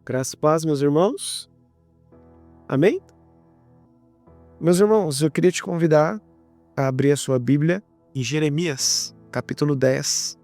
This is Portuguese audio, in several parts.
Graças e paz, meus irmãos. Amém? Meus irmãos, eu queria te convidar a abrir a sua Bíblia em Jeremias, capítulo 10.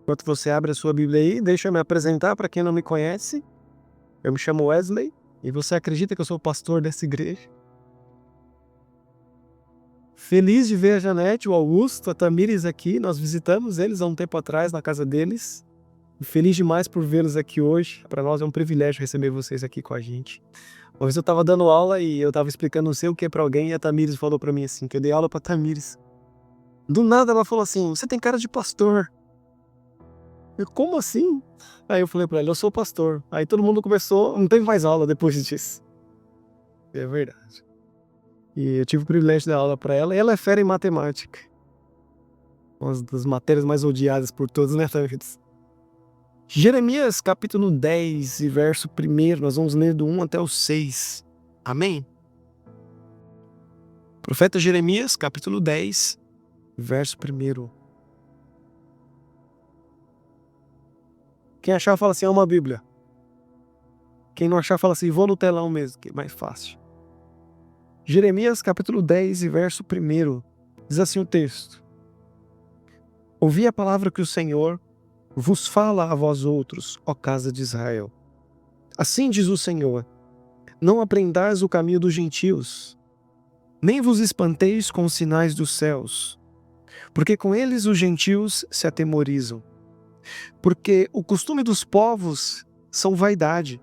Enquanto você abre a sua Bíblia aí, deixa eu me apresentar para quem não me conhece. Eu me chamo Wesley e você acredita que eu sou o pastor dessa igreja? Feliz de ver a Janete, o Augusto, a Tamires aqui. Nós visitamos eles há um tempo atrás na casa deles. E feliz demais por vê-los aqui hoje. Para nós é um privilégio receber vocês aqui com a gente. Uma vez eu estava dando aula e eu estava explicando não sei o que para alguém e a Tamires falou para mim assim, que eu dei aula para Tamires. Do nada ela falou assim, você tem cara de pastor. Eu, como assim? Aí eu falei pra ela, eu sou pastor. Aí todo mundo começou, não teve mais aula depois disso. É verdade. E eu tive o privilégio de dar aula pra ela, e ela é fera em matemática. Uma das matérias mais odiadas por todos, né, Tamires? Jeremias, capítulo 10, e verso 1, nós vamos ler do 1 até o 6. Amém? Profeta Jeremias, capítulo 10, verso 1. Quem achar, fala assim, é uma Bíblia. Quem não achar, fala assim, vou no telão mesmo, que é mais fácil. Jeremias, capítulo 10, e verso 1. Diz assim o texto. Ouvi a palavra que o Senhor vos fala a vós outros, ó casa de Israel. Assim diz o Senhor, não aprendais o caminho dos gentios, nem vos espanteis com os sinais dos céus, porque com eles os gentios se atemorizam. Porque o costume dos povos são vaidade,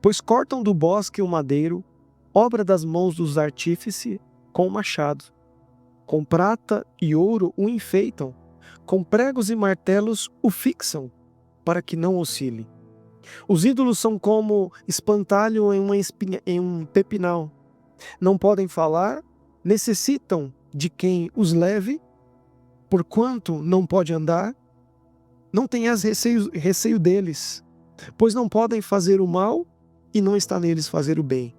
pois cortam do bosque o madeiro, obra das mãos dos artífices, com machado. Com prata e ouro o enfeitam, com pregos e martelos o fixam, para que não oscile. Os ídolos são como espantalho em um pepinal. Não podem falar, necessitam de quem os leve, porquanto não pode andar. Não tenhas receio deles, pois não podem fazer o mal e não está neles fazer o bem.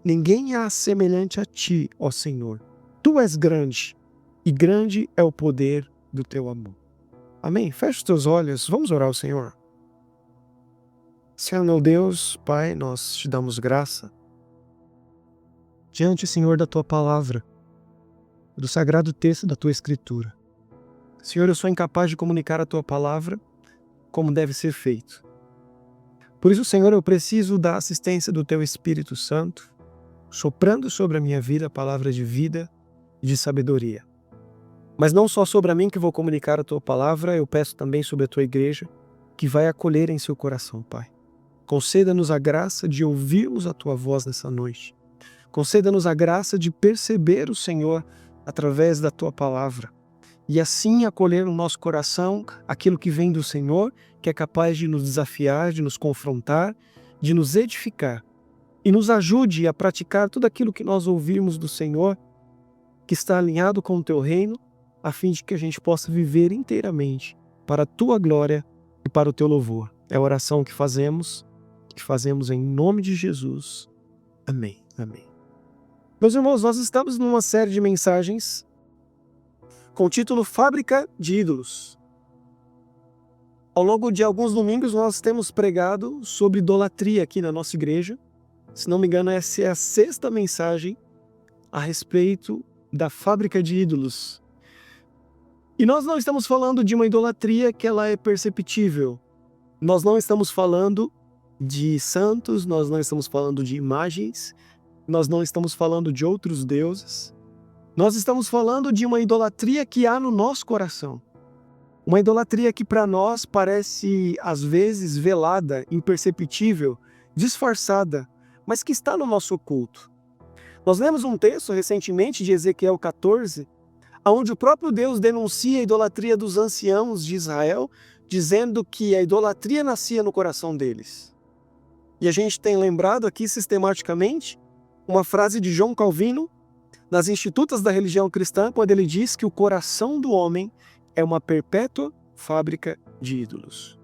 Ninguém há semelhante a ti, ó Senhor. Tu és grande, e grande é o poder do teu amor. Amém? Feche os teus olhos, vamos orar ao Senhor. Senhor meu Deus, Pai, nós te damos graça diante, Senhor, da tua palavra, do sagrado texto da tua escritura. Senhor, eu sou incapaz de comunicar a tua palavra como deve ser feito. Por isso, Senhor, eu preciso da assistência do teu Espírito Santo, soprando sobre a minha vida a palavra de vida e de sabedoria. Mas não só sobre a mim que vou comunicar a tua palavra, eu peço também sobre a tua igreja, que vai acolher em seu coração, Pai. Conceda-nos a graça de ouvirmos a tua voz nessa noite. Conceda-nos a graça de perceber o Senhor através da tua palavra. E assim acolher no nosso coração aquilo que vem do Senhor, que é capaz de nos desafiar, de nos confrontar, de nos edificar. E nos ajude a praticar tudo aquilo que nós ouvirmos do Senhor, que está alinhado com o teu reino, a fim de que a gente possa viver inteiramente para a tua glória e para o teu louvor. É a oração que fazemos em nome de Jesus. Amém. Amém. Meus irmãos, nós estamos numa série de mensagens com o título Fábrica de Ídolos. Ao longo de alguns domingos nós temos pregado sobre idolatria aqui na nossa igreja. Se não me engano, essa é a 6ª mensagem a respeito da fábrica de ídolos. E nós não estamos falando de uma idolatria que ela é perceptível. Nós não estamos falando de santos, nós não estamos falando de imagens, nós não estamos falando de outros deuses. Nós estamos falando de uma idolatria que há no nosso coração. Uma idolatria que para nós parece, às vezes, velada, imperceptível, disfarçada, mas que está no nosso oculto. Nós lemos um texto recentemente de Ezequiel 14, onde o próprio Deus denuncia a idolatria dos anciãos de Israel, dizendo que a idolatria nascia no coração deles. E a gente tem lembrado aqui sistematicamente uma frase de João Calvino, nas Institutas da Religião Cristã, quando ele diz que o coração do homem é uma perpétua fábrica de ídolos.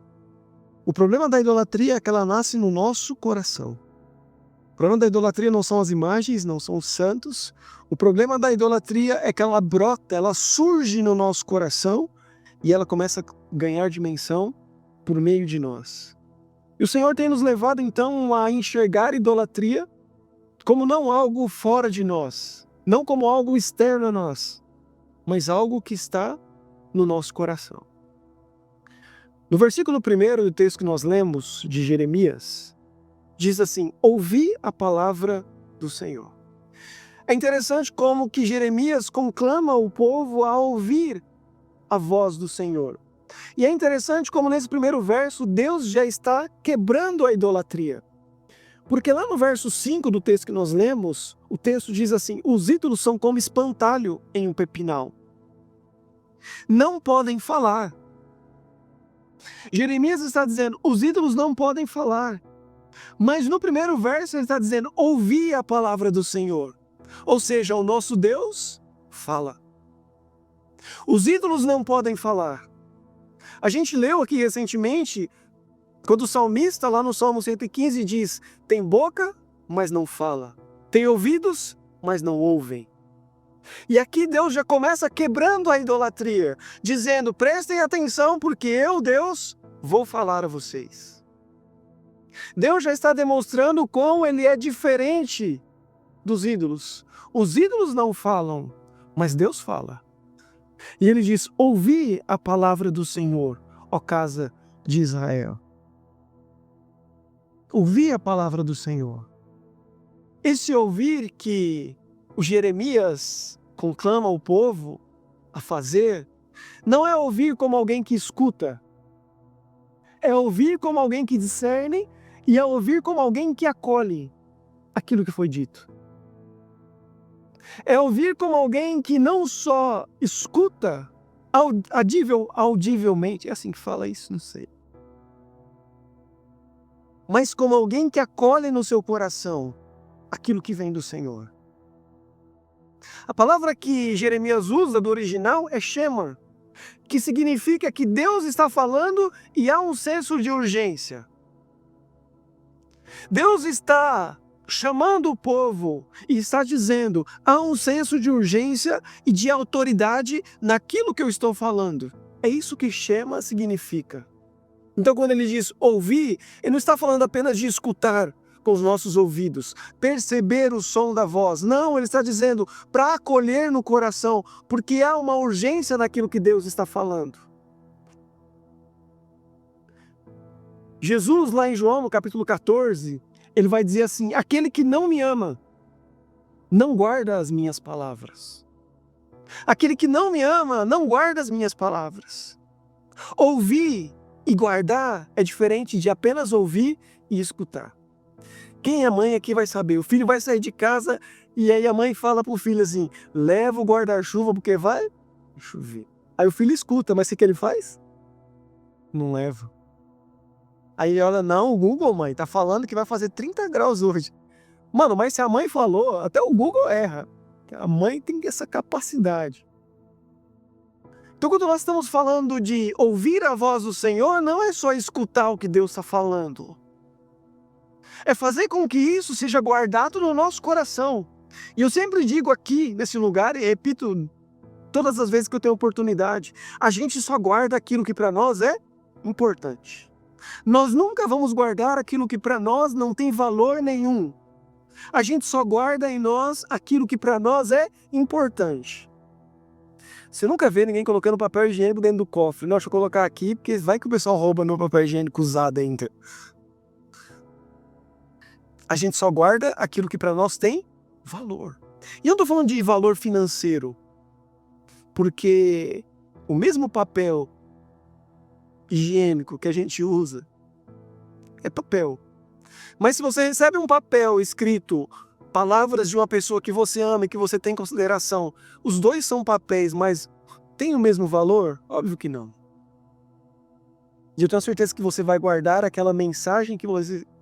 O problema da idolatria é que ela nasce no nosso coração. O problema da idolatria não são as imagens, não são os santos. O problema da idolatria é que ela brota, ela surge no nosso coração e ela começa a ganhar dimensão por meio de nós. E o Senhor tem nos levado então a enxergar a idolatria como não algo fora de nós, não como algo externo a nós, mas algo que está no nosso coração. No versículo 1 do texto que nós lemos, de Jeremias, diz assim: ouvi a palavra do Senhor. É interessante como que Jeremias conclama o povo a ouvir a voz do Senhor. E é interessante como nesse primeiro verso Deus já está quebrando a idolatria. Porque lá no verso 5 do texto que nós lemos, o texto diz assim: os ídolos são como espantalho em um pepinal. Não podem falar. Jeremias está dizendo, os ídolos não podem falar. Mas no primeiro verso ele está dizendo, ouvi a palavra do Senhor. Ou seja, o nosso Deus fala. Os ídolos não podem falar. A gente leu aqui recentemente, quando o salmista lá no Salmo 115 diz, tem boca, mas não fala. Tem ouvidos, mas não ouvem. E aqui Deus já começa quebrando a idolatria, dizendo, prestem atenção porque eu, Deus, vou falar a vocês. Deus já está demonstrando como ele é diferente dos ídolos. Os ídolos não falam, mas Deus fala. E ele diz, ouvi a palavra do Senhor, ó casa de Israel. Ouvi a palavra do Senhor. Esse ouvir que o Jeremias conclama o povo a fazer, não é ouvir como alguém que escuta, é ouvir como alguém que discerne e é ouvir como alguém que acolhe aquilo que foi dito. É ouvir como alguém que não só escuta audivelmente, é assim que fala isso, não sei. Mas como alguém que acolhe no seu coração aquilo que vem do Senhor. A palavra que Jeremias usa do original é Shema, que significa que Deus está falando e há um senso de urgência. Deus está chamando o povo e está dizendo, há um senso de urgência e de autoridade naquilo que eu estou falando. É isso que Shema significa. Então quando ele diz ouvir, ele não está falando apenas de escutar com os nossos ouvidos, perceber o som da voz. Não, ele está dizendo para acolher no coração, porque há uma urgência naquilo que Deus está falando. Jesus, lá em João, no capítulo 14, ele vai dizer assim, aquele que não me ama, não guarda as minhas palavras. Aquele que não me ama, não guarda as minhas palavras. Ouvir e guardar é diferente de apenas ouvir e escutar. Quem é mãe aqui vai saber, o filho vai sair de casa e aí a mãe fala pro filho assim, leva o guarda-chuva porque vai chover. Aí o filho escuta, mas o que ele faz? Não leva. Aí olha, não, o Google, mãe, tá falando que vai fazer 30 graus hoje. Mano, mas se a mãe falou, até o Google erra. A mãe tem essa capacidade. Então quando nós estamos falando de ouvir a voz do Senhor, não é só escutar o que Deus está falando. É fazer com que isso seja guardado no nosso coração. E eu sempre digo aqui, nesse lugar, e repito todas as vezes que eu tenho oportunidade, a gente só guarda aquilo que para nós é importante. Nós nunca vamos guardar aquilo que para nós não tem valor nenhum. A gente só guarda em nós aquilo que para nós é importante. Você nunca vê ninguém colocando papel higiênico dentro do cofre. Não, deixa eu colocar aqui, porque vai que o pessoal rouba no papel higiênico usado ainda. A gente só guarda aquilo que para nós tem valor. E eu não estou falando de valor financeiro, porque o mesmo papel higiênico que a gente usa é papel. Mas se você recebe um papel escrito palavras de uma pessoa que você ama e que você tem em consideração, os dois são papéis, mas tem o mesmo valor? Óbvio que não. E eu tenho certeza que você vai guardar aquela mensagem que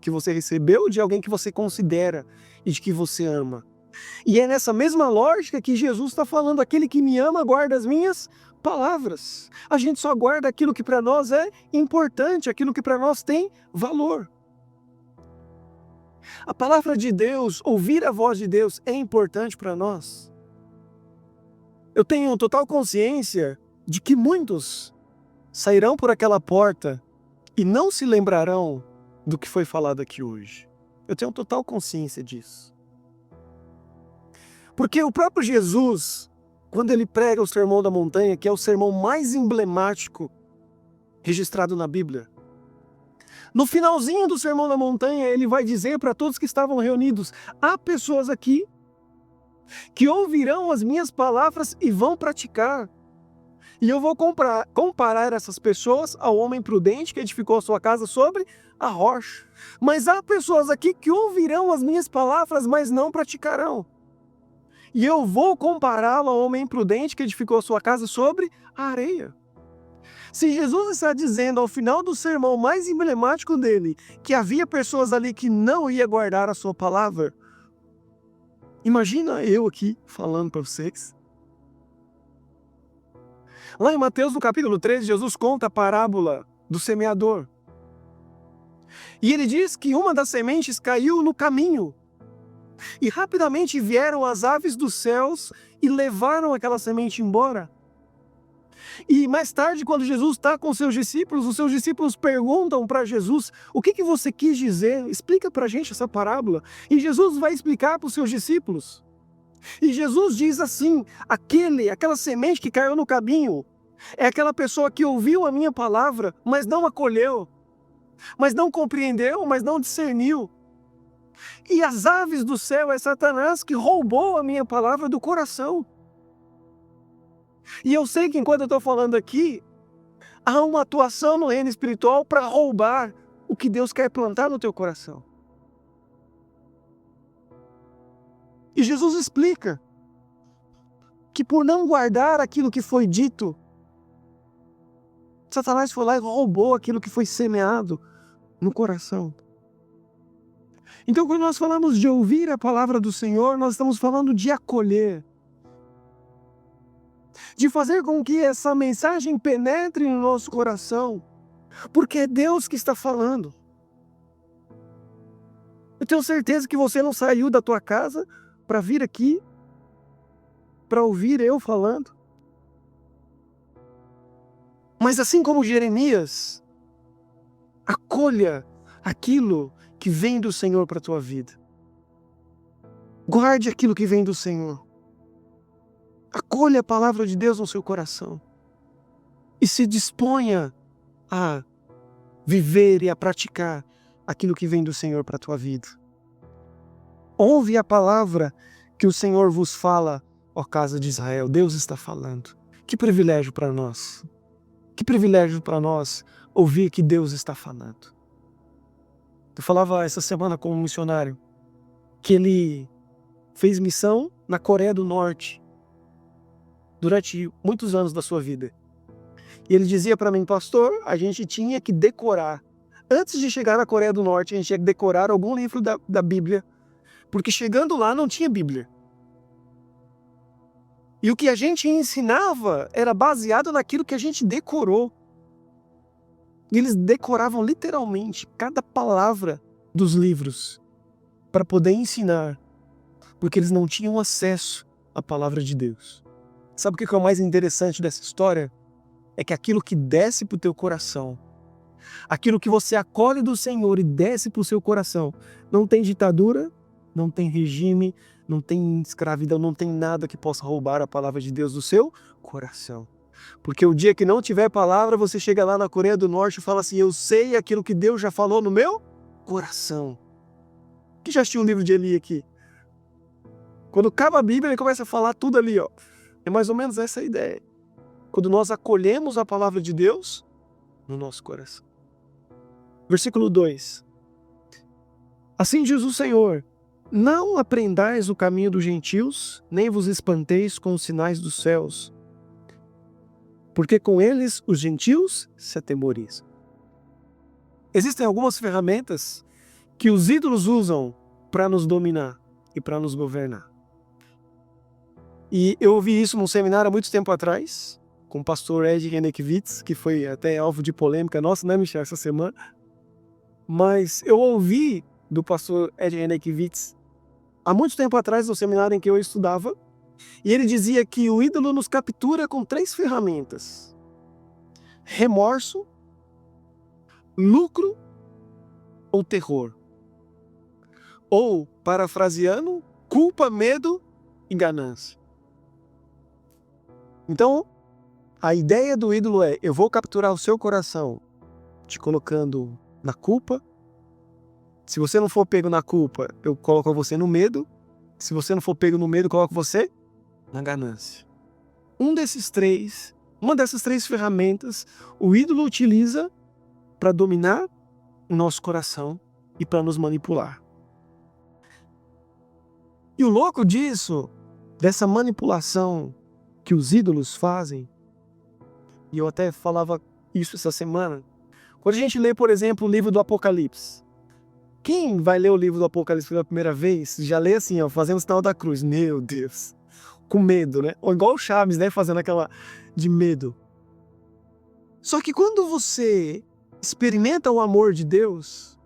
você recebeu de alguém que você considera e de que você ama. E é nessa mesma lógica que Jesus está falando: aquele que me ama guarda as minhas palavras. A gente só guarda aquilo que para nós é importante, aquilo que para nós tem valor. A palavra de Deus, ouvir a voz de Deus é importante para nós. Eu tenho total consciência de que muitos sairão por aquela porta e não se lembrarão do que foi falado aqui hoje. Eu tenho total consciência disso. Porque o próprio Jesus, quando ele prega o Sermão da Montanha, que é o sermão mais emblemático registrado na Bíblia, no finalzinho do Sermão da Montanha, ele vai dizer para todos que estavam reunidos: há pessoas aqui que ouvirão as minhas palavras e vão praticar. E eu vou comparar essas pessoas ao homem prudente que edificou a sua casa sobre a rocha. Mas há pessoas aqui que ouvirão as minhas palavras, mas não praticarão. E eu vou compará-lo ao homem prudente que edificou a sua casa sobre a areia. Se Jesus está dizendo ao final do sermão mais emblemático dele que havia pessoas ali que não iam guardar a sua palavra, imagina eu aqui falando para vocês. Lá em Mateus, no capítulo 13, Jesus conta a parábola do semeador. E ele diz que uma das sementes caiu no caminho. E rapidamente vieram as aves dos céus e levaram aquela semente embora. E mais tarde, quando Jesus está com seus discípulos, os seus discípulos perguntam para Jesus: o que você quis dizer? Explica para a gente essa parábola. E Jesus vai explicar para os seus discípulos. E Jesus diz assim: aquela semente que caiu no caminho é aquela pessoa que ouviu a minha palavra, mas não acolheu, mas não compreendeu, mas não discerniu. E as aves do céu é Satanás que roubou a minha palavra do coração. E eu sei que enquanto eu estou falando aqui, há uma atuação no reino espiritual para roubar o que Deus quer plantar no teu coração. E Jesus explica que por não guardar aquilo que foi dito, Satanás foi lá e roubou aquilo que foi semeado no coração. Então, quando nós falamos de ouvir a palavra do Senhor, nós estamos falando de acolher, de fazer com que essa mensagem penetre no nosso coração, porque é Deus que está falando. Eu tenho certeza que você não saiu da tua casa para vir aqui, para ouvir eu falando. Mas assim como Jeremias, acolha aquilo que vem do Senhor para a tua vida. Guarde aquilo que vem do Senhor. Acolha a palavra de Deus no seu coração. E se disponha a viver e a praticar aquilo que vem do Senhor para a tua vida. Ouve a palavra que o Senhor vos fala, ó casa de Israel. Deus está falando. Que privilégio para nós. Que privilégio para nós ouvir que Deus está falando. Eu falava essa semana com um missionário que ele fez missão na Coreia do Norte durante muitos anos da sua vida. E ele dizia para mim: pastor, a gente tinha que decorar. Antes de chegar na Coreia do Norte, a gente tinha que decorar algum livro da Bíblia, porque chegando lá não tinha Bíblia. E o que a gente ensinava era baseado naquilo que a gente decorou. E eles decoravam literalmente cada palavra dos livros para poder ensinar, porque eles não tinham acesso à palavra de Deus. Sabe o que é o mais interessante dessa história? É que aquilo que desce para o teu coração, aquilo que você acolhe do Senhor e desce para o seu coração, não tem ditadura, não tem regime, não tem escravidão, não tem nada que possa roubar a palavra de Deus do seu coração. Porque o dia que não tiver palavra, você chega lá na Coreia do Norte e fala assim: eu sei aquilo que Deus já falou no meu coração. Quem já assistiu um livro de Eli aqui? Quando acaba a Bíblia, ele começa a falar tudo ali, ó. É mais ou menos essa a ideia. Quando nós acolhemos a palavra de Deus no nosso coração. Versículo 2. Assim diz o Senhor: não aprendais o caminho dos gentios, nem vos espanteis com os sinais dos céus, porque com eles os gentios se atemorizam. Existem algumas ferramentas que os ídolos usam para nos dominar e para nos governar. E eu ouvi isso num seminário há muito tempo atrás, com o pastor Ed Renekiewicz, que foi até alvo de polêmica nossa, né, Michel, essa semana. Mas eu ouvi do pastor Ed Renekiewicz há muito tempo atrás, no seminário em que eu estudava, e ele dizia que o ídolo nos captura com 3 ferramentas: remorso, lucro ou terror. Ou, parafraseando, culpa, medo e ganância. Então, a ideia do ídolo é: eu vou capturar o seu coração te colocando na culpa. Se você não for pego na culpa, eu coloco você no medo. Se você não for pego no medo, eu coloco você na ganância. Uma dessas 3 ferramentas, o ídolo utiliza para dominar o nosso coração e para nos manipular. E o louco disso, dessa manipulação que os ídolos fazem, e eu até falava isso essa semana, quando a gente lê, por exemplo, o livro do Apocalipse. Quem vai ler o livro do Apocalipse pela primeira vez, já lê assim, ó, fazendo o sinal da cruz. Meu Deus. Com medo, né? Ou igual o Chaves, né? Fazendo aquela de medo. Só que quando você experimenta o amor de Deus,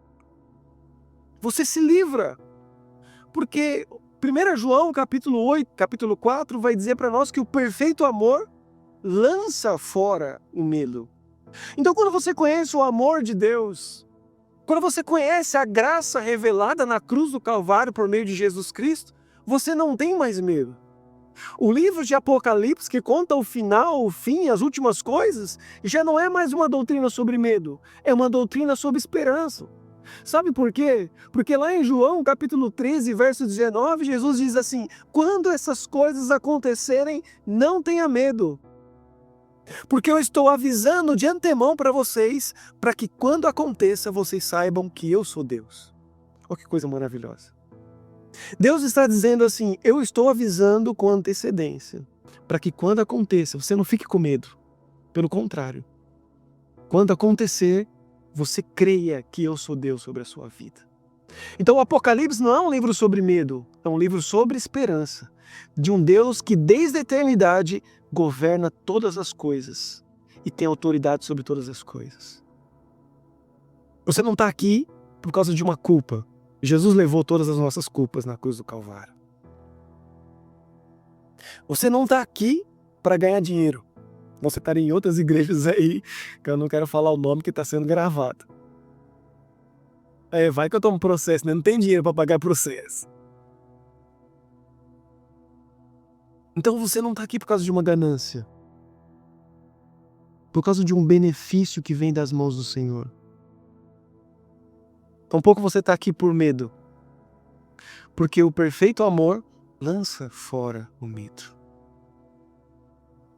você se livra. Porque 1 João, capítulo 8, capítulo 4, vai dizer para nós que o perfeito amor lança fora o medo. Então, quando você conhece o amor de Deus, quando você conhece a graça revelada na cruz do Calvário por meio de Jesus Cristo, você não tem mais medo. O livro de Apocalipse, que conta o final, o fim, as últimas coisas, já não é mais uma doutrina sobre medo, é uma doutrina sobre esperança. Sabe por quê? Porque lá em João, capítulo 13, verso 19, Jesus diz assim: quando essas coisas acontecerem, não tenha medo. Porque eu estou avisando de antemão para vocês, para que quando aconteça, vocês saibam que eu sou Deus. Olha que coisa maravilhosa. Deus está dizendo assim: eu estou avisando com antecedência, para que quando aconteça, você não fique com medo. Pelo contrário, quando acontecer, você creia que eu sou Deus sobre a sua vida. Então o Apocalipse não é um livro sobre medo, é um livro sobre esperança, de um Deus que desde a eternidade governa todas as coisas e tem autoridade sobre todas as coisas. Você não está aqui por causa de uma culpa. Jesus levou todas as nossas culpas na cruz do Calvário. Você não está aqui para ganhar dinheiro. Você estaria em outras igrejas aí, que eu não quero falar o nome que está sendo gravado. Vai que eu tomo processo, né? Não tem dinheiro para pagar processo. Então você não está aqui por causa de uma ganância. Por causa de um benefício que vem das mãos do Senhor. Tampouco você está aqui por medo. Porque o perfeito amor lança fora o medo.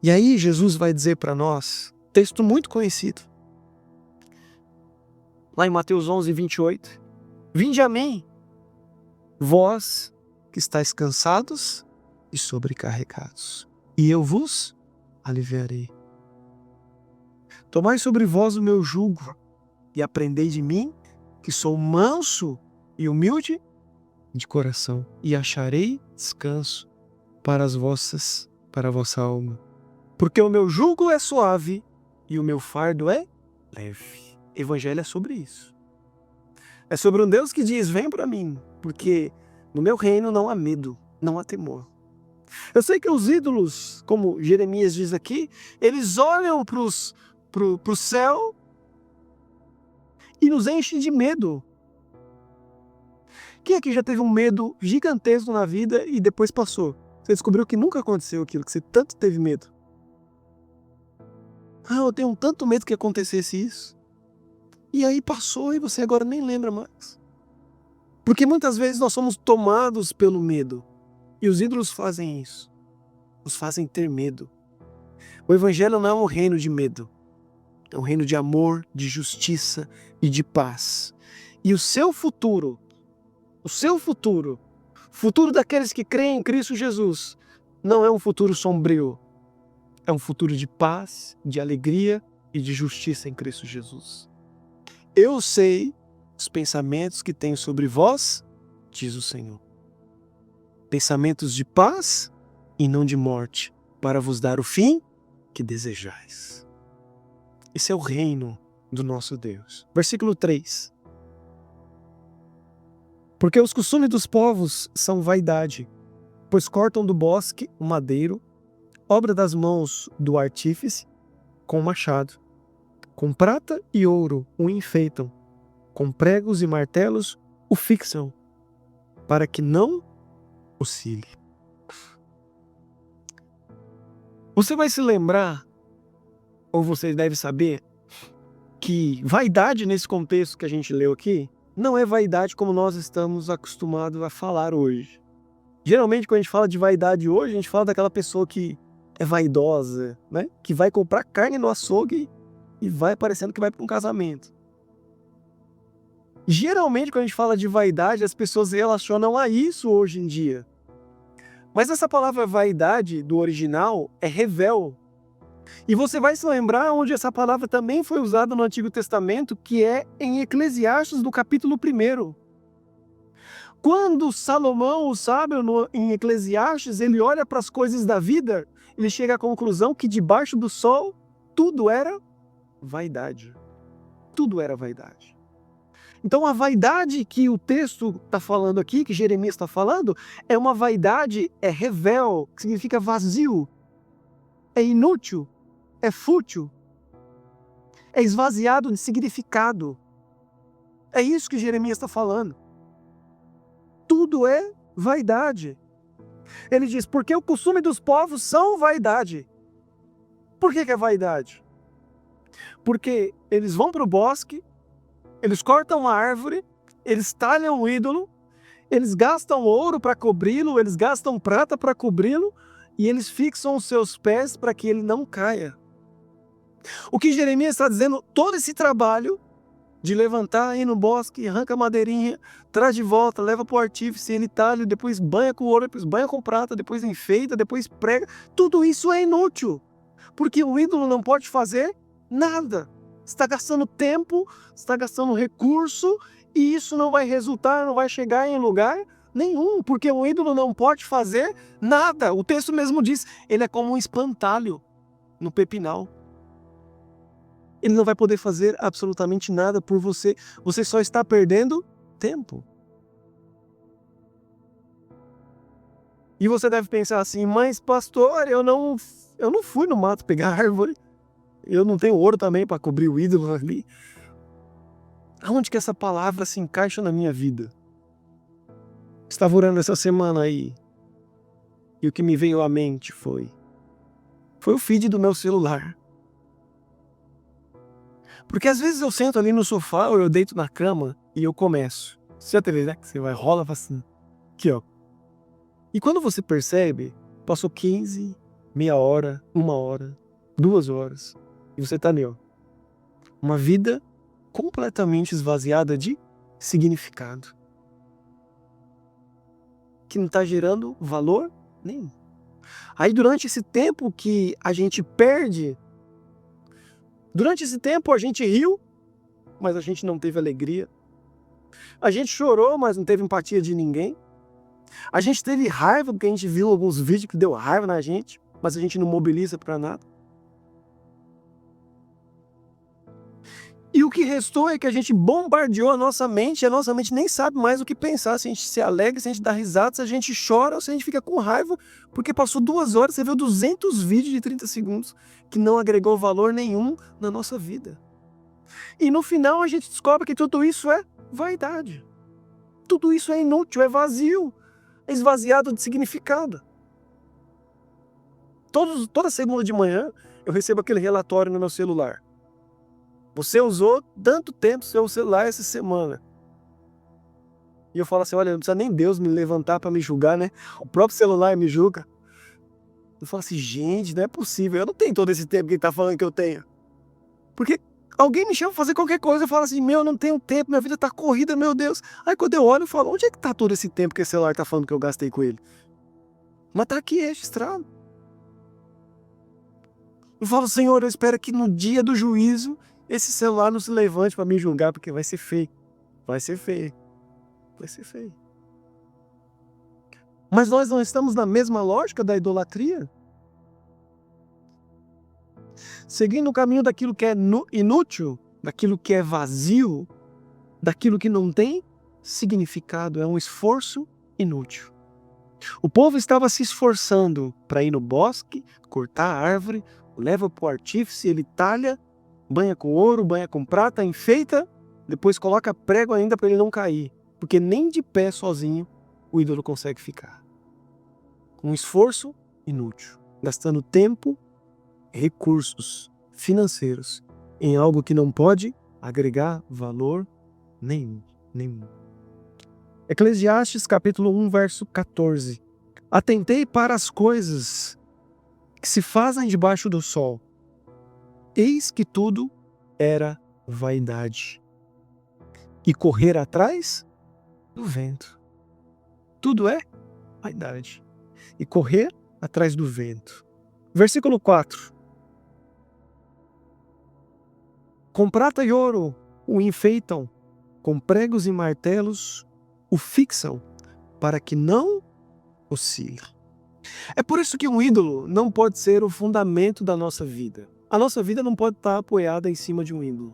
E aí Jesus vai dizer para nós, texto muito conhecido, lá em Mateus 11, 28, vinde a mim, vós que estáis cansados e sobrecarregados, e eu vos aliviarei. Tomai sobre vós o meu jugo e aprendei de mim, que sou manso e humilde de coração, e acharei descanso para a vossa alma. Porque o meu jugo é suave e o meu fardo é leve. Evangelho é sobre isso. É sobre um Deus que diz: vem para mim, porque no meu reino não há medo, não há temor. Eu sei que os ídolos, como Jeremias diz aqui, eles olham para o céu e nos enchem de medo. Quem aqui já teve um medo gigantesco na vida e depois passou? Você descobriu que nunca aconteceu aquilo que você tanto teve medo. Eu tenho tanto medo que acontecesse isso. E aí passou e você agora nem lembra mais. Porque muitas vezes nós somos tomados pelo medo. E os ídolos fazem isso. Nos fazem ter medo. O Evangelho não é um reino de medo. É um reino de amor, de justiça e de paz. E o futuro daqueles que creem em Cristo Jesus, não é um futuro sombrio. É um futuro de paz, de alegria e de justiça em Cristo Jesus. Eu sei os pensamentos que tenho sobre vós, diz o Senhor. Pensamentos de paz e não de morte, para vos dar o fim que desejais. Esse é o reino do nosso Deus. Versículo 3. Porque os costumes dos povos são vaidade, pois cortam do bosque o madeiro, obra das mãos do artífice, com machado. Com prata e ouro o enfeitam, com pregos e martelos o fixam, para que não oscile. Você vai se lembrar, ou você deve saber, que vaidade nesse contexto que a gente leu aqui, não é vaidade como nós estamos acostumados a falar hoje. Geralmente, quando a gente fala de vaidade hoje, a gente fala daquela pessoa que é vaidosa, né? Que vai comprar carne no açougue e vai parecendo que vai para um casamento. Geralmente, quando a gente fala de vaidade, as pessoas relacionam a isso hoje em dia. Mas essa palavra vaidade, do original, é revel. E você vai se lembrar onde essa palavra também foi usada no Antigo Testamento, que é em Eclesiastes, do capítulo 1. Quando Salomão, o sábio, em Eclesiastes, ele olha para as coisas da vida, ele chega à conclusão que debaixo do sol tudo era vaidade. Tudo era vaidade. Então a vaidade que o texto está falando aqui, que Jeremias está falando, é uma vaidade, é revel, que significa vazio, é inútil, é fútil, é esvaziado de significado. É isso que Jeremias está falando. Tudo é vaidade. Ele diz, porque o costume dos povos são vaidade. Por que é vaidade? Porque eles vão para o bosque, eles cortam a árvore, eles talham o ídolo, eles gastam ouro para cobri-lo, eles gastam prata para cobri-lo, e eles fixam os seus pés para que ele não caia. O que Jeremias está dizendo, todo esse trabalho de levantar, ir no bosque, arranca a madeirinha, traz de volta, leva para o artífice, ele talha, depois banha com ouro, depois banha com prata, depois enfeita, depois prega, tudo isso é inútil, porque o ídolo não pode fazer nada. Você está gastando tempo, você está gastando recurso, e isso não vai resultar, não vai chegar em lugar nenhum, porque o ídolo não pode fazer nada. O texto mesmo diz, ele é como um espantalho no pepinal. Ele não vai poder fazer absolutamente nada por você. Você só está perdendo tempo. E você deve pensar assim, mas pastor, eu não fui no mato pegar árvore. Eu não tenho ouro também para cobrir o ídolo ali. Aonde que essa palavra se encaixa na minha vida? Estava orando essa semana aí. E o que me veio à mente foi o feed do meu celular. Porque às vezes eu sento ali no sofá ou eu deito na cama e eu começo. Você já teve, né? Que você vai, rola, faz assim. Aqui, ó. E quando você percebe, passou 15, meia hora, 1 hora, 2 horas. E você tá ali, ó. Uma vida completamente esvaziada de significado. Que não tá gerando valor nenhum. Aí durante esse tempo que a gente perde, durante esse tempo a gente riu, mas a gente não teve alegria. A gente chorou, mas não teve empatia de ninguém. A gente teve raiva porque a gente viu alguns vídeos que deu raiva na gente, mas a gente não mobiliza para nada. E o que restou é que a gente bombardeou a nossa mente, e a nossa mente nem sabe mais o que pensar, se a gente se alegra, se a gente dá risada, se a gente chora ou se a gente fica com raiva, porque passou 2 horas, você viu 200 vídeos de 30 segundos que não agregou valor nenhum na nossa vida. E no final a gente descobre que tudo isso é vaidade. Tudo isso é inútil, é vazio, é esvaziado de significado. Toda segunda de manhã eu recebo aquele relatório no meu celular. Você usou tanto tempo seu celular essa semana. E eu falo assim, olha, não precisa nem Deus me levantar para me julgar, né? O próprio celular me julga. Eu falo assim, gente, não é possível. Eu não tenho todo esse tempo que ele tá falando que eu tenho. Porque alguém me chama pra fazer qualquer coisa, eu falo assim, eu não tenho tempo, minha vida tá corrida, meu Deus. Aí quando eu olho, eu falo, onde é que tá todo esse tempo que esse celular tá falando que eu gastei com ele? Mas tá aqui registrado. Eu falo, Senhor, eu espero que no dia do juízo, esse celular não se levante para me julgar, porque vai ser feio. Vai ser feio. Vai ser feio. Mas nós não estamos na mesma lógica da idolatria? Seguindo o caminho daquilo que é inútil, daquilo que é vazio, daquilo que não tem significado, é um esforço inútil. O povo estava se esforçando para ir no bosque, cortar a árvore, leva para o artífice, ele talha, banha com ouro, banha com prata, enfeita, depois coloca prego ainda para ele não cair, porque nem de pé sozinho o ídolo consegue ficar. Um esforço inútil, gastando tempo, recursos financeiros em algo que não pode agregar valor nenhum. Eclesiastes capítulo 1, verso 14. Atentei para as coisas que se fazem debaixo do sol. Eis que tudo era vaidade. E correr atrás do vento. Tudo é vaidade. E correr atrás do vento. Versículo 4. Com prata e ouro o enfeitam, com pregos e martelos o fixam, para que não oscile. É por isso que um ídolo não pode ser o fundamento da nossa vida. A nossa vida não pode estar apoiada em cima de um ídolo.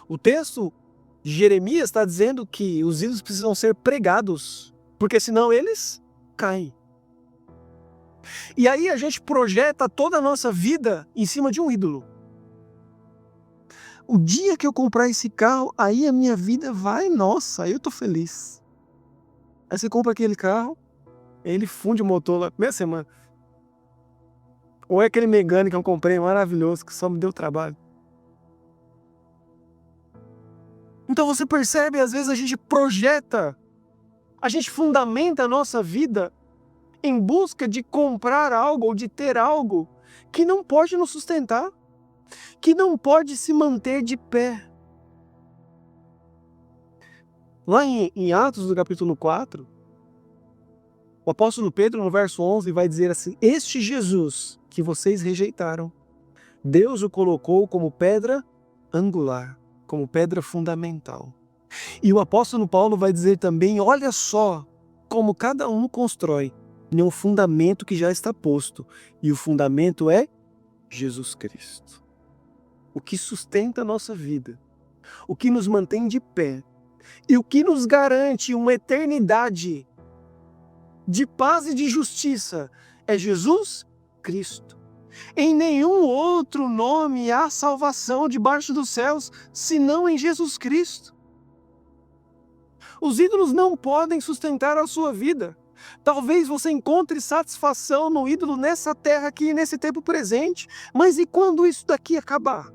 O texto de Jeremias está dizendo que os ídolos precisam ser pregados, porque senão eles caem. E aí a gente projeta toda a nossa vida em cima de um ídolo. O dia que eu comprar esse carro, aí a minha vida vai, nossa, aí eu tô feliz. Aí você compra aquele carro, ele funde o motor lá, primeira semana. Ou é aquele Megane que eu comprei, maravilhoso, que só me deu trabalho. Então você percebe, às vezes a gente projeta, a gente fundamenta a nossa vida em busca de comprar algo ou de ter algo que não pode nos sustentar, que não pode se manter de pé. Lá em Atos, do capítulo 4, o apóstolo Pedro, no verso 11, vai dizer assim: este Jesus que vocês rejeitaram, Deus o colocou como pedra angular, como pedra fundamental. E o apóstolo Paulo vai dizer também: olha só como cada um constrói em um fundamento que já está posto, e o fundamento é Jesus Cristo. O que sustenta a nossa vida, o que nos mantém de pé, e o que nos garante uma eternidade de paz e de justiça é Jesus Cristo. Em nenhum outro nome há salvação debaixo dos céus, senão em Jesus Cristo. Os ídolos não podem sustentar a sua vida. Talvez você encontre satisfação no ídolo nessa terra aqui, nesse tempo presente, mas e quando isso daqui acabar?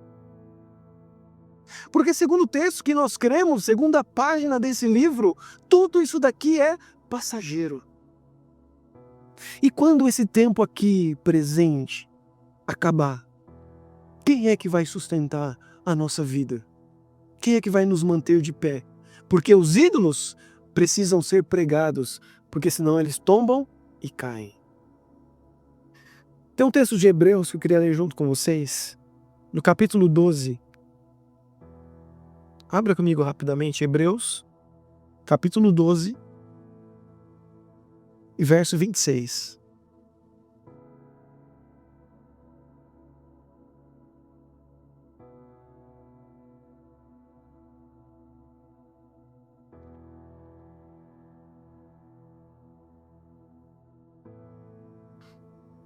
Porque segundo o texto que nós cremos, segundo a página desse livro, tudo isso daqui é passageiro. E quando esse tempo aqui presente acabar, quem é que vai sustentar a nossa vida? Quem é que vai nos manter de pé? Porque os ídolos precisam ser pregados, porque senão eles tombam e caem. Tem um texto de Hebreus que eu queria ler junto com vocês, no capítulo 12. Abra comigo rapidamente, Hebreus, capítulo 12, e verso 26.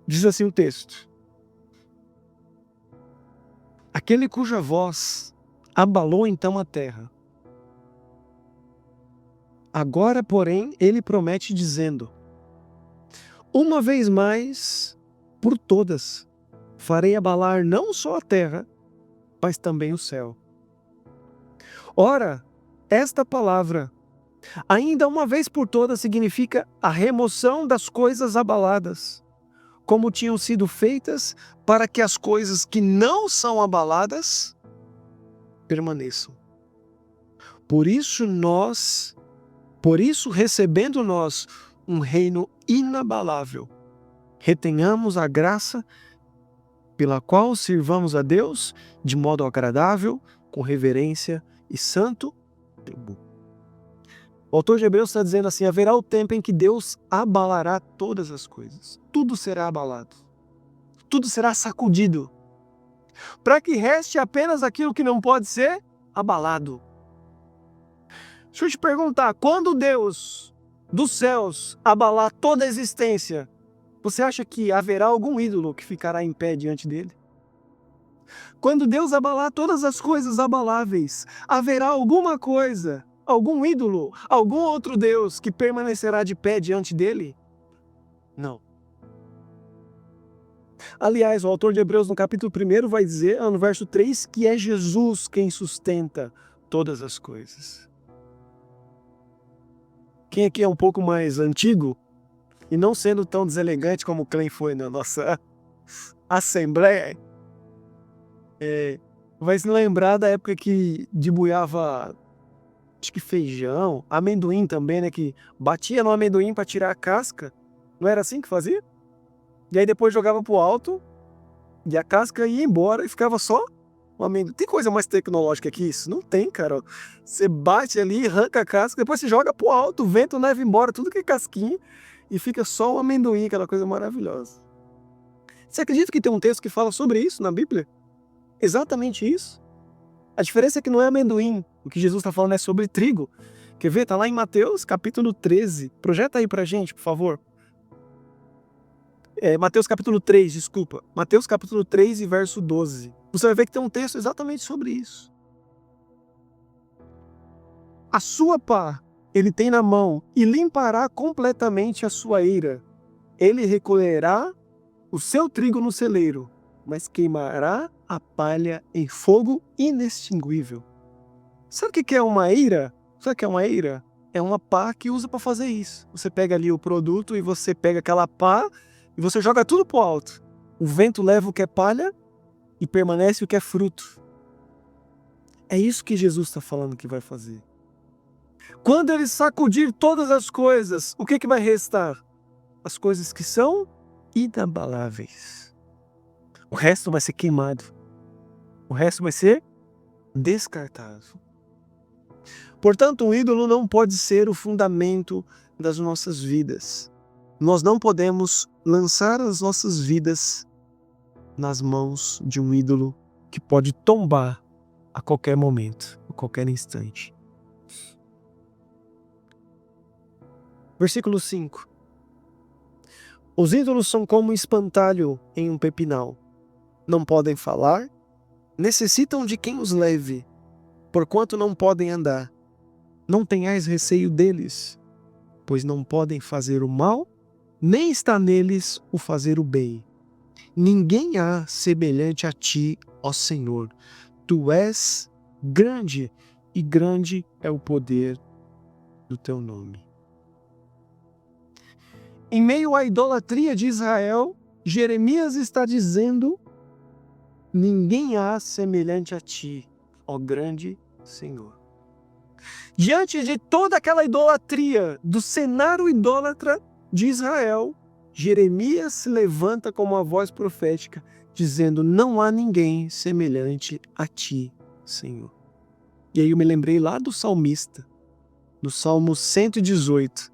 Diz assim o texto: aquele cuja voz abalou então a terra. Agora, porém, ele promete dizendo: uma vez mais, por todas, farei abalar não só a terra, mas também o céu. Ora, esta palavra, ainda uma vez por todas, significa a remoção das coisas abaladas, como tinham sido feitas para que as coisas que não são abaladas permaneçam. Por isso, recebendo nós um reino inabalável, retenhamos a graça pela qual sirvamos a Deus de modo agradável, com reverência e santo temor. O autor de Hebreus está dizendo assim: haverá o tempo em que Deus abalará todas as coisas. Tudo será abalado. Tudo será sacudido. Para que reste apenas aquilo que não pode ser abalado. Deixa eu te perguntar, quando Deus dos céus abalar toda a existência, você acha que haverá algum ídolo que ficará em pé diante dele? Quando Deus abalar todas as coisas abaláveis, haverá alguma coisa, algum ídolo, algum outro Deus que permanecerá de pé diante dele? Não. Aliás, o autor de Hebreus no capítulo 1 vai dizer, no verso 3, que é Jesus quem sustenta todas as coisas. Quem aqui é um pouco mais antigo, e não sendo tão deselegante como o Clem foi na nossa assembleia, vai se lembrar da época que debuiava, acho que feijão, amendoim também, né? Que batia no amendoim para tirar a casca. Não era assim que fazia? E aí depois jogava pro alto, e a casca ia embora e ficava só o amendoim. Tem coisa mais tecnológica que isso? Não tem, cara. Você bate ali, arranca a casca, depois você joga pro alto, o vento leva embora tudo que é casquinha, e fica só o amendoim, aquela coisa maravilhosa. Você acredita que tem um texto que fala sobre isso na Bíblia? Exatamente isso. A diferença é que não é amendoim. O que Jesus está falando é sobre trigo. Quer ver? Está lá em Mateus capítulo 13. Projeta aí pra gente, por favor. Mateus capítulo 3, desculpa. Mateus capítulo 3 e verso 12. Você vai ver que tem um texto exatamente sobre isso. A sua pá ele tem na mão e limpará completamente a sua eira. Ele recolherá o seu trigo no celeiro, mas queimará a palha em fogo inextinguível. Sabe o que é uma eira? Sabe o que é uma eira? É uma pá que usa para fazer isso. Você pega ali o produto e você pega aquela pá e você joga tudo pro alto. O vento leva o que é palha e permanece o que é fruto. É isso que Jesus está falando que vai fazer. Quando ele sacudir todas as coisas, o que vai restar? As coisas que são inabaláveis. O resto vai ser queimado. O resto vai ser descartado. Portanto, um ídolo não pode ser o fundamento das nossas vidas. Nós não podemos lançar as nossas vidas nas mãos de um ídolo que pode tombar a qualquer momento, a qualquer instante. Versículo 5. Os ídolos são como um espantalho em um pepinal. Não podem falar, necessitam de quem os leve, porquanto não podem andar. Não tenhais receio deles, pois não podem fazer o mal, nem está neles o fazer o bem. Ninguém há semelhante a ti, ó Senhor. Tu és grande, e grande é o poder do teu nome. Em meio à idolatria de Israel, Jeremias está dizendo: ninguém há semelhante a ti, ó grande Senhor. Diante de toda aquela idolatria, do cenário idólatra de Israel, Jeremias se levanta com uma voz profética, dizendo: não há ninguém semelhante a ti, Senhor. E aí eu me lembrei lá do salmista, no Salmo 118,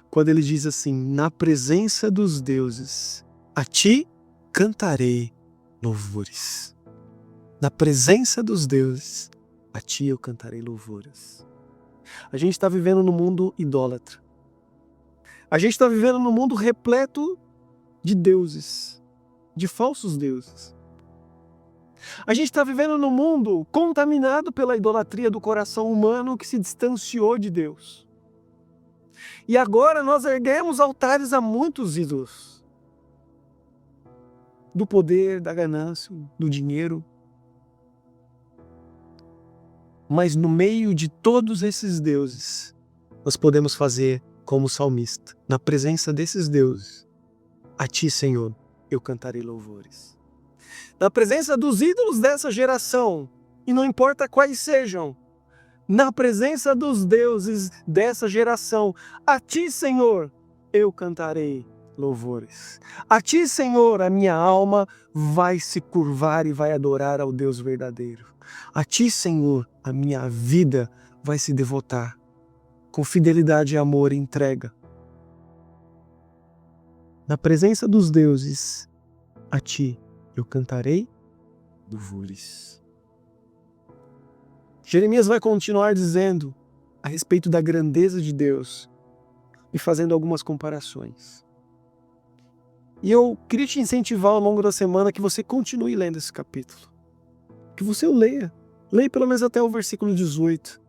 quando ele diz assim: na presença dos deuses, a ti cantarei louvores. Na presença dos deuses, a ti eu cantarei louvores. A gente está vivendo num mundo idólatra. A gente está vivendo num mundo repleto de deuses, de falsos deuses. A gente está vivendo num mundo contaminado pela idolatria do coração humano que se distanciou de Deus. E agora nós erguemos altares a muitos ídolos. Do poder, da ganância, do dinheiro. Mas no meio de todos esses deuses, nós podemos fazer como o salmista. Na presença desses deuses, a ti, Senhor, eu cantarei louvores. Na presença dos ídolos dessa geração, e não importa quais sejam, na presença dos deuses dessa geração, a ti, Senhor, eu cantarei louvores. A ti, Senhor, a minha alma vai se curvar e vai adorar ao Deus verdadeiro. A ti, Senhor, a minha vida vai se devotar. com fidelidade e amor e entrega. Na presença dos deuses, a ti eu cantarei louvores. Jeremias vai continuar dizendo a respeito da grandeza de Deus e fazendo algumas comparações. E eu queria te incentivar ao longo da semana que você continue lendo esse capítulo. Que você o leia. Leia pelo menos até o versículo 18.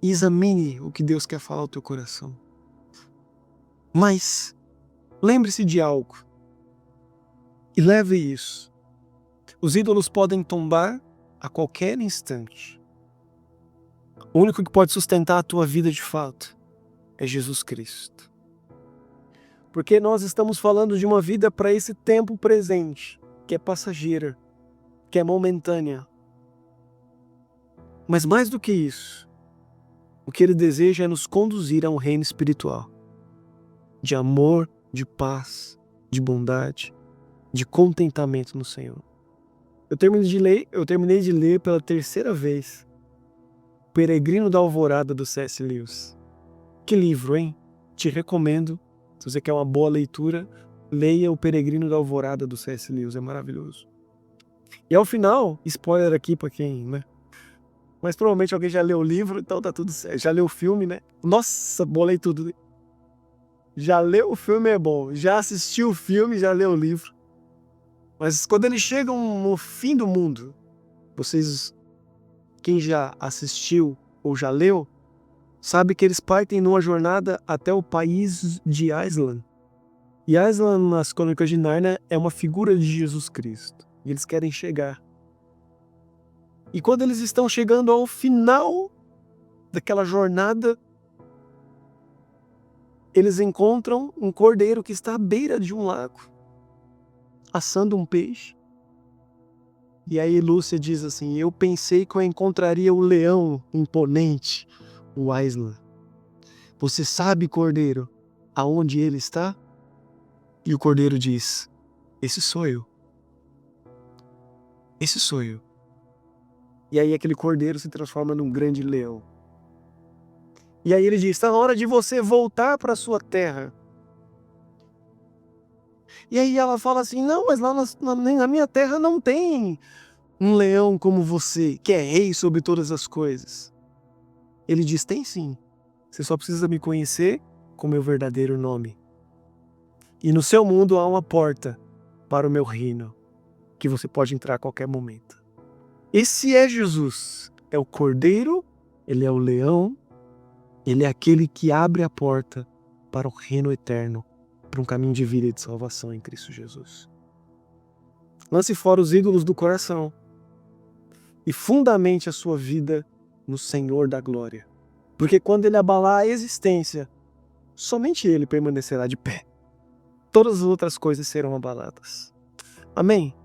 E examine o que Deus quer falar ao teu coração. Mas lembre-se de algo. E leve isso. Os ídolos podem tombar a qualquer instante. O único que pode sustentar a tua vida de fato é Jesus Cristo. Porque nós estamos falando de uma vida para esse tempo presente, que é passageira, que é momentânea. Mas mais do que isso, o que Ele deseja é nos conduzir a um reino espiritual, de amor, de paz, de bondade, de contentamento no Senhor. Eu terminei de ler pela terceira vez Peregrino da Alvorada, do C.S. Lewis. Que livro, hein? Te recomendo. Se você quer uma boa leitura, leia O Peregrino da Alvorada, do C.S. Lewis. É maravilhoso. E ao final, spoiler aqui pra quem, né? Mas provavelmente alguém já leu o livro, então tá tudo certo. Já leu o filme, né? Nossa, bolei tudo. Já leu o filme é bom. Já assistiu o filme, já leu o livro. Mas quando eles chegam no fim do mundo, vocês, quem já assistiu ou já leu, sabe que eles partem numa jornada até o país de Aslan. E Aslan, nas Crônicas de Nárnia, é uma figura de Jesus Cristo. E eles querem chegar. E quando eles estão chegando ao final daquela jornada, eles encontram um cordeiro que está à beira de um lago, assando um peixe. E aí Lúcia diz assim: eu pensei que eu encontraria o leão imponente, o Aslan. Você sabe, cordeiro, aonde ele está? E o cordeiro diz: esse sou eu. Esse sou eu. E aí aquele cordeiro se transforma num grande leão. E aí ele diz: está na hora de você voltar para a sua terra. E aí ela fala assim: não, mas lá na minha terra não tem um leão como você, que é rei sobre todas as coisas. Ele diz: tem sim. Você só precisa me conhecer com meu verdadeiro nome. E no seu mundo há uma porta para o meu reino, que você pode entrar a qualquer momento. Esse é Jesus. É o cordeiro, ele é o leão, ele é aquele que abre a porta para o reino eterno, para um caminho de vida e de salvação em Cristo Jesus. Lance fora os ídolos do coração e fundamente a sua vida no Senhor da glória. Porque quando ele abalar a existência, somente ele permanecerá de pé. Todas as outras coisas serão abaladas. Amém?